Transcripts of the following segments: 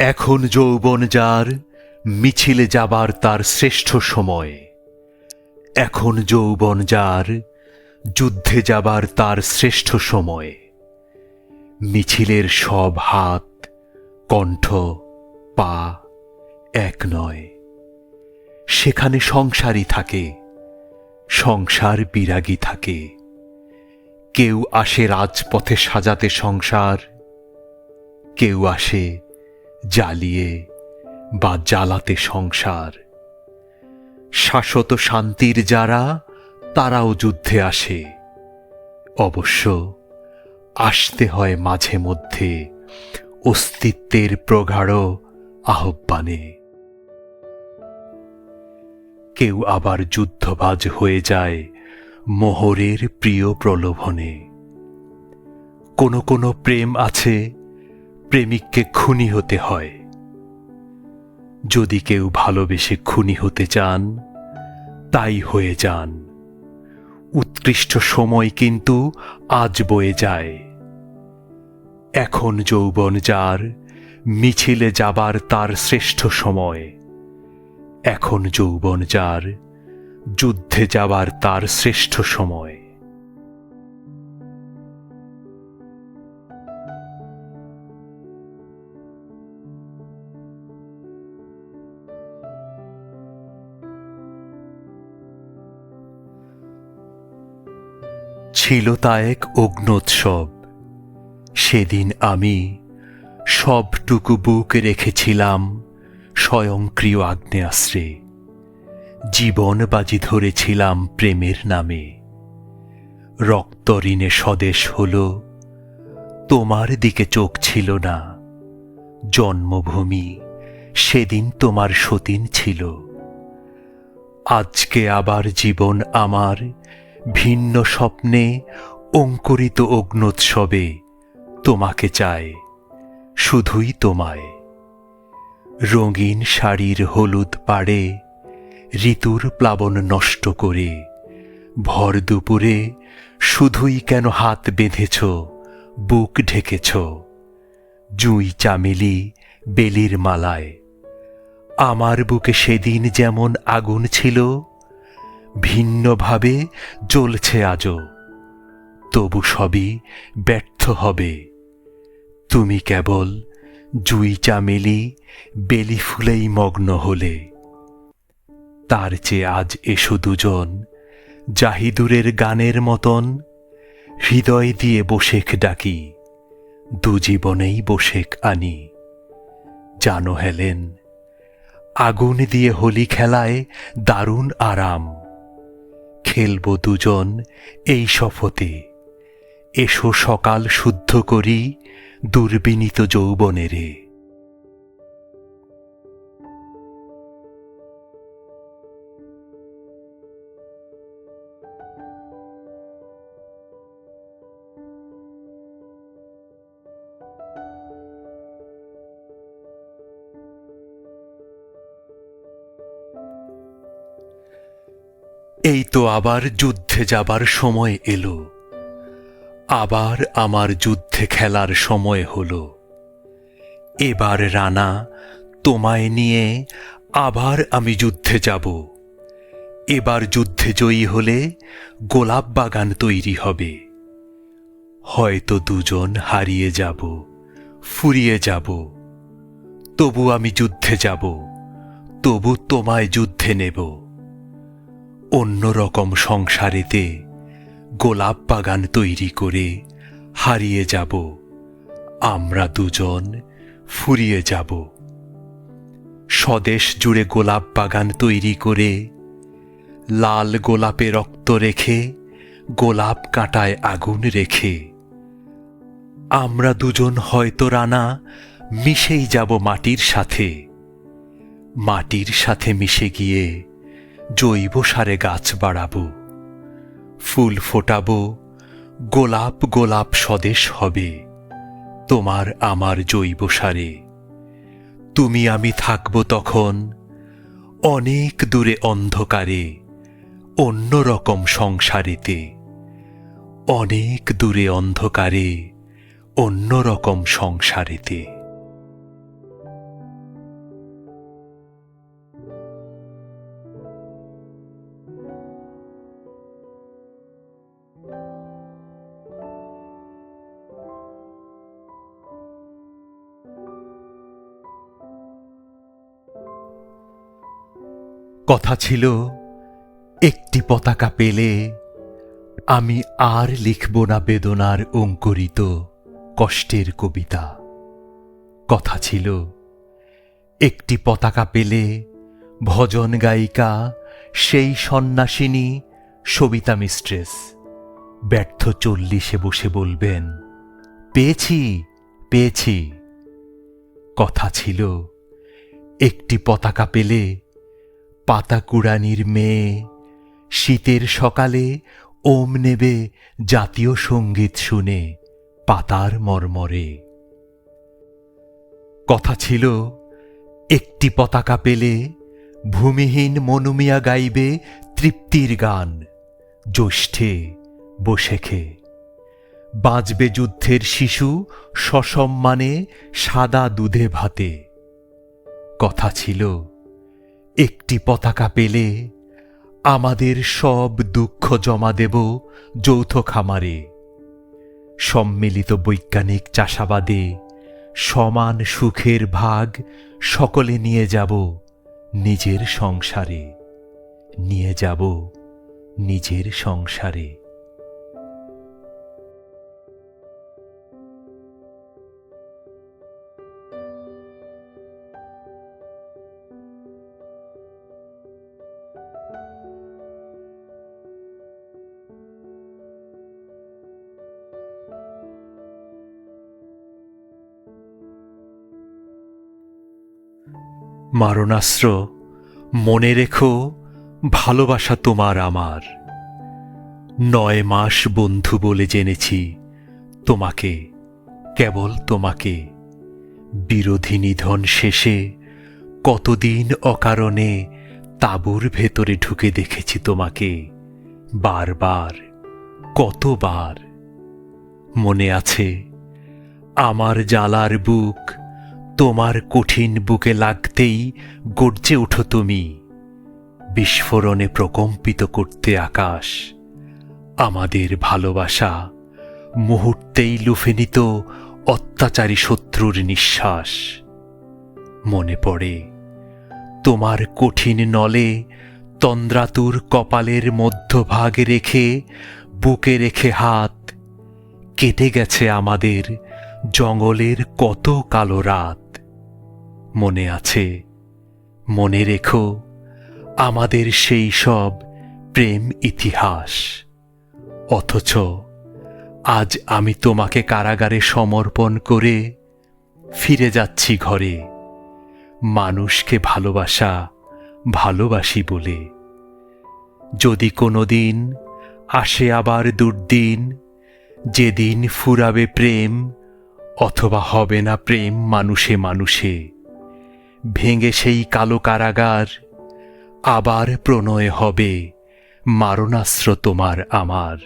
এখন যৌবন যার মিছিলে যাবার তার শ্রেষ্ঠ সময়। এখন যৌবন যার যুদ্ধে যাবার তার শ্রেষ্ঠ সময়। মিছিলের সব হাত, কণ্ঠ, পা এক নয়। সেখানে সংসারী থাকে, সংসার বিরাগী থাকে। কেউ আসে রাজপথে সাজাতে সংসার, কেউ আসে জ্বালিয়ে বা জ্বালাতে সংসার। শাশ্বত শান্তির যারা, তারাও যুদ্ধে আসে। অবশ্য আসতে হয় মাঝে মধ্যে অস্তিত্বের প্রগাঢ় আহ্বানে। কেউ আবার যুদ্ধবাজ হয়ে যায় মোহরের প্রিয় প্রলোভনে। কোনো কোনো প্রেম আছে, প্রেমিককে খুনি হতে হয়। যদি কেউ ভালোবেসে খুনি হতে চান, তাই হয়ে যান। উৎকৃষ্ট সময় কিন্তু আজ বয়ে যায়। এখন যৌবন যার মিছিলে যাবার তার শ্রেষ্ঠ সময়। এখন যৌবন যার যুদ্ধে যাবার তার শ্রেষ্ঠ সময়। ছিল তা এক অগ্নোৎসব। সেদিন আমি সবটুকু বুক রেখেছিলাম স্বয়ংক্রিয় আগ্নেয়াস্ত্রে। জীবন বাজি ধরেছিলাম প্রেমের নামে। রক্তঋণে স্বদেশ হল, তোমার দিকে চোখ ছিল না। জন্মভূমি সেদিন তোমার সতীন ছিল। আজকে আবার জীবন আমার ভিন্ন স্বপ্নে অঙ্কুরিত অগ্নোৎসবে তোমাকে চায়, শুধুই তোমায়। রঙিন শাড়ির হলুদ পাড়ে ঋতুর প্লাবন নষ্ট করে ভর দুপুরে শুধুই কেন হাত বেঁধেছ, বুক ঢেকেছ জুঁই চামেলি বেলির মালায়। আমার বুকে সেদিন যেমন আগুন ছিল, ভিন্নভাবে জ্বলছে আজও। তবু সবই ব্যর্থ হবে। তুমি কেবল জুঁই চামেলি বেলি ফুলেই মগ্ন হলে। তার চেয়ে আজ এসো দুজন জাহিদুরের গানের মতন, হৃদয় দিয়ে বসেক ডাকি, দুজীবনেই বসেক আনি। জানো হেলেন, আগুন দিয়ে হোলি খেলায় দারুণ আরাম। খেলবো দুজন এই শপথে, এসো সকাল শুদ্ধ করি দুর্বিনীত যৌবনেরে। এই তো আবার যুদ্ধে যাবার সময় এলো। আবার আমার যুদ্ধে খেলার সময় হলো। এবার রানা তোমায় নিয়ে আবার আমি যুদ্ধে যাব। এবার যুদ্ধে জয়ী হলে গোলাপ বাগান তৈরি হবে। হয়তো দুজন হারিয়ে যাব, ফুরিয়ে যাব, তবু আমি যুদ্ধে যাব, তবু তোমায় যুদ্ধে নেব। অন্যরকম সংসারেতে গোলাপ বাগান তৈরি করে হারিয়ে যাব, আমরা দুজন ফুরিয়ে যাব। স্বদেশ জুড়ে গোলাপ বাগান তৈরি করে লাল গোলাপে রক্ত রেখে, গোলাপ কাঁটায় আগুন রেখে, আমরা দুজন হয়তো রানা মিশেই যাব মাটির সাথে। মাটির সাথে মিশে গিয়ে জৈব সারে গাছ বাড়াবো, ফুল ফোটাবো, গোলাপ গোলাপ স্বদেশ হবে তোমার আমার জৈব সারে। তুমি আমি থাকবো তখন অনেক দূরে অন্ধকারে, অন্যরকম সংসারেতে। অনেক দূরে অন্ধকারে, অন্যরকম সংসারেতে। কথা ছিল একটি পতাকা পেলে আমি আর লিখব না বেদনার অঙ্কুরিত কষ্টের কবিতা। কথা ছিল একটি পতাকা পেলে ভজন গায়িকা সেই সন্ন্যাসিনী সবিতা মিস্ট্রেস ব্যর্থ 40-এ বসে বলবেন, পেয়েছি পেয়েছি। কথা ছিল একটি পতাকা পেলে পাতাকুড়ানির মেয়ে শীতের সকালে ওম নেবে জাতীয় সঙ্গীত শুনে পাতার মর্মরে। কথা ছিল একটি পতাকা পেলে ভূমিহীন মনুমিয়া গাইবে তৃপ্তির গান জ্যৈষ্ঠে বসেখে। বাঁচবে যুদ্ধের শিশু সসম্মানে সাদা দুধে ভাতে। কথা ছিল একটি পতাকা পেলে আমাদের সব দুঃখ জমা দেব যৌথ খামারে। সম্মিলিত বৈজ্ঞানিক চাষাবাদে সমান সুখের ভাগ সকলে নিয়ে যাব নিজের সংসারে, নিয়ে যাব নিজের সংসারে। মারণাস্ত্র মনে রেখো, ভালোবাসা তোমার আমার। 9 মাস বন্ধু বলে জেনেছি তোমাকে, কেবল তোমাকে। বিরোধী নিধন শেষে কতদিন অকারণে তাঁবুর ভেতরে ঢুকে দেখেছি তোমাকে, বারবার, কতবার। মনে আছে আমার জ্বালার বুক তোমার কঠিন বুকে লাগতেই গর্জে ওঠো তুমি, বিস্ফোরণে প্রকম্পিত করতে আকাশ। আমাদের ভালোবাসা মুহূর্তেই লুফে নিত অত্যাচারী শত্রুর নিঃশ্বাস। মনে পড়ে তোমার কঠিন নলে তন্দ্রাতুর কপালের মধ্যভাগ রেখে, বুকে রেখে হাত। কেটে গেছে আমাদের জঙ্গলের কত কালো রাত। মনে আছে, মনে রেখো আমাদের সেই সব প্রেম ইতিহাস। অথচ আজ আমি তোমাকে কারাগারে সমর্পণ করে ফিরে যাচ্ছি ঘরে, মানুষকে ভালোবাসা ভালোবাসি বলে। যদি কোনোদিন আসে আবার দুর্দিন, যেদিন ফুরাবে প্রেম, অথবা হবে না প্রেম মানুষে মানুষে, ভেঙে সেই কালো কারাগার আবার প্রণয় হবে মারণাস্ত্র তোমার আমার।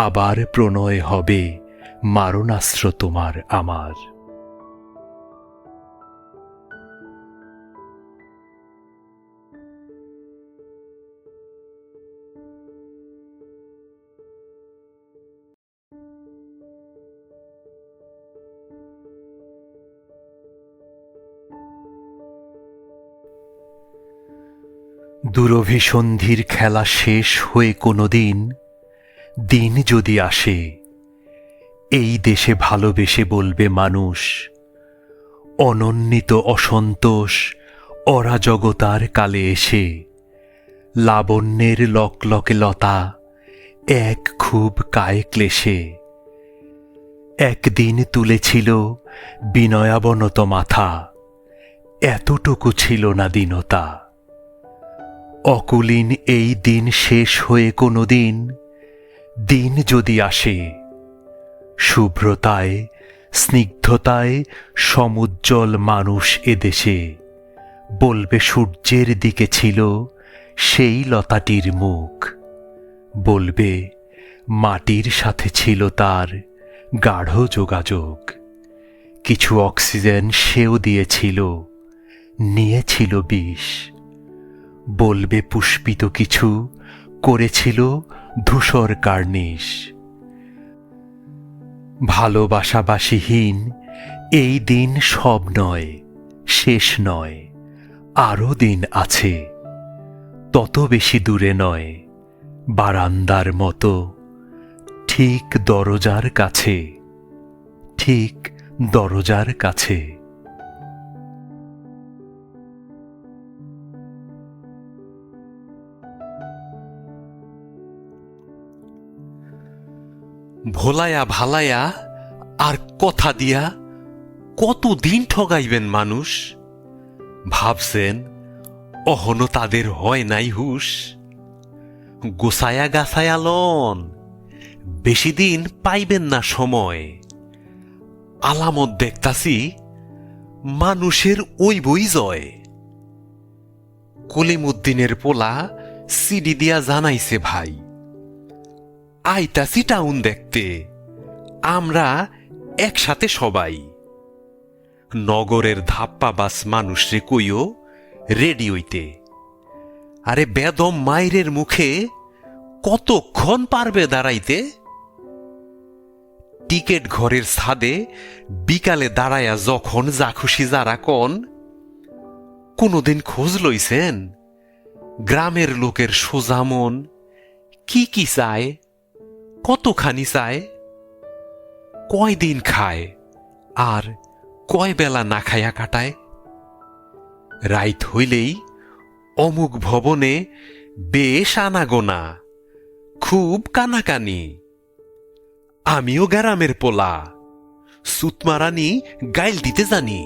আবার প্রণয় হবে মারণাস্ত্র তোমার আমার। দুরভিসন্ধির খেলা শেষ হয়ে কোনোদিন দিন যদি আসে, এই দেশে ভালোবেসে বলবে মানুষ, অনন্বিত অসন্তোষ অরাজকতার কালে এসে, লাবণ্যের লকলকে লতা এক খুব কায়ে ক্লেশে। একদিন তুলেছিল বিনয়াবনত মাথা, এতটুকু ছিল না দীনতা। অকুলীন এই দিন শেষ হয়ে কোনোদিন দিন যদি আসে, শুভ্রতায় স্নিগ্ধতায় সমুজ্জ্বল মানুষ এদেশে, বলবে সূর্যের দিকে ছিল সেই লতাটির মুখ, বলবে মাটির সাথে ছিল তার গাঢ় যোগাযোগ। কিছু অক্সিজেন সেও দিয়েছিল, নিয়েছিল বিষ। বলবে পুষ্পিত কিছু করেছিল ধূসর কার্নিশ। ভালোবাসাবাসীহীন এই দিন সব নয়, শেষ নয়, আরও দিন আছে। তত বেশি দূরে নয়, বারান্দার মতো, ঠিক দরজার কাছে, ঠিক দরজার কাছে। ভোলায়া ভালায়া আর কথা দিয়া কতদিন ঠগাইবেন মানুষ? ভাবছেন অহনো তাদের হয় নাই হুশ? গোসায়া গাছায়া লন, বেশি দিন পাইবেন না সময়। আলামত দেখতাছি মানুষের ওই বই জয়। কলিমুদ্দিনের পোলা সিডি দিয়া জানাইছে ভাই, আইতাছি টাউন দেখতে, আমরা একসাথে সবাই। নগরের ধাপ্পাবাস মানুষরে কইও রেডি হইতে। আরে বেদম মাইরের মুখে কতক্ষণ পারবে দাঁড়াইতে? টিকেট ঘরের ছাদে বিকালে দাঁড়ায়া যখন যা খুশি যারা কন, কোনোদিন খোঁজ লইছেন গ্রামের লোকের সোজা মন কি কি চায়, কতখানি চায়, কয়দিন খায় আর কয় বেলা না খাইয়া কাটায়? রাইত হইলেই অমুক ভবনে বেশ আনাগোনা, খুব কানাকানি। আমিও গ্রামের পোলা, সুতমারানি গাইল দিতে জানি।